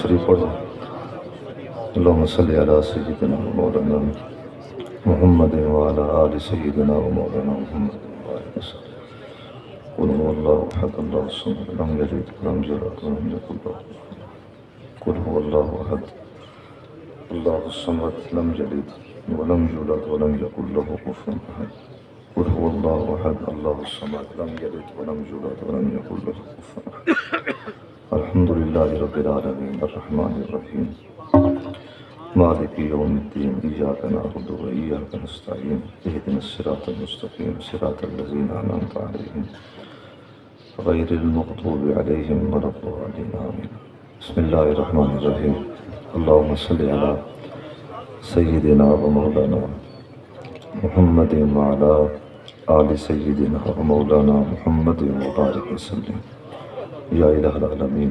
شریف پڑھ لیں۔ اللہم صلی علی سیدنا و مولانا محمد وعلی آل سیدنا و مولانا محمد وبارک وسلم۔ قل هو اللہ احد اللہ الصمد لم یلد ولم یولد ولم یکن له قل هو اللہ احد اللہ الصمد لم یلد ولم یولد ولم یکن له کفوا احد قل هو اللہ احد اللہ الصمد لم یلد ولم یولد ولم یکن له کفوا احد الحمد للہ رب العالمین الرحمن الرحیم مالک یوم الدین ایاک نعبد و ایاک نستعین اہدنا الصراط المستقیم صراط الذین انعمت علیہم غیر المغضوب علیہم ولا الضالین آمین۔ بسم اللہ الرحمن الرحیم۔ اللہم صلی علی سیدنا و مولانا محمد وعلی آل سیدنا و مولانا محمد وبارک وسلم۔ یا الہ العالمین،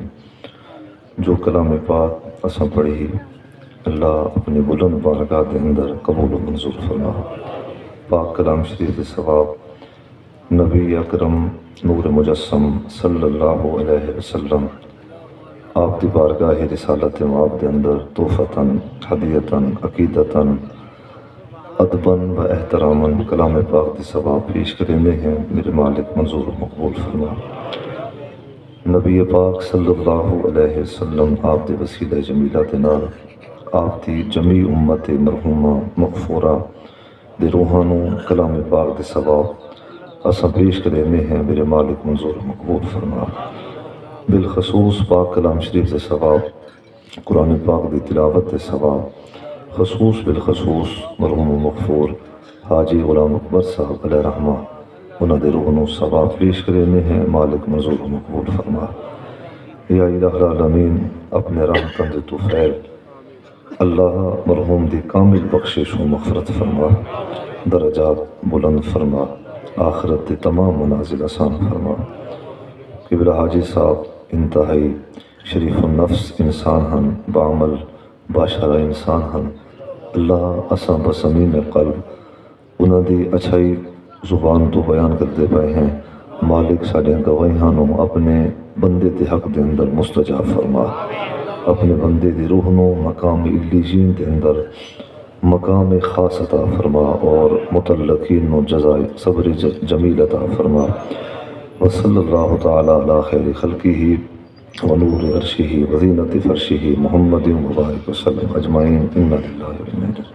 جو کلام پاک اساں پڑھی اللہ اپنی بلند بارگاہ دے اندر قبول و منظور فرما۔ پاک کلام شریف ثواب نبی اکرم نور مجسم صلی اللہ علیہ وسلم آپ دی بارگاہ رسالت مآب دے اندر تحفتاً ہدیتاً عقیدتاً ادباً و احتراماً کلام پاک دی ثواب پیش کرنے ہیں، میرے مالک منظور و مقبول فرما۔ نبی پاک صلی اللہ علیہ وسلم آپ دے وسیلہ جمیلہ دے نال آپ دی جمیع امت مرحومہ مغفورہ دے روحانوں کلام پاک دے ثواب اساں پیش کرنے ہیں، میرے مالک منظور و مقبول فرما۔ بالخصوص پاک کلام شریف دے ثواب، قرآن پاک دی تلاوت دے ثواب، خصوص بالخصوص مرحوم مغفور حاجی غلام اکبر صاحب علیہ رحمہ انہاں دے روحانوں ثواب پیش کرنے ہیں، مالک منظور و مقبول فرما۔ یا الہ العالمین، اپنے رحمتاں دے تو فیل اللہ مرحوم دی کامل بخشش و مغفرت فرما، درجات بلند فرما، آخرت دی تمام منازل آسان فرما۔ قبلہ حاجی صاحب انتہائی شریف النفس انسان ہن، بعمل باشرہ انسان ہن۔ اللہ اساں بسمین قلب انہاں دی اچھائی زبان تو بیان کرتے پائے ہیں، مالک ساڈے گواہیاں نو اپنے بندے دے حق دے اندر مستجاب فرما۔ اپنے بندے دی روح نو مقام علیین دے اندر مقام خاص عطا فرما اور متعلقین نو جزائے صبر جمیل عطا فرما۔ وصلی اللہ تعالی علی خیر خلقہ ونور عرشہ وزینت فرشہ محمد مبارک وسلم اجمعین۔ انا للہ و انا الیہ راجعون۔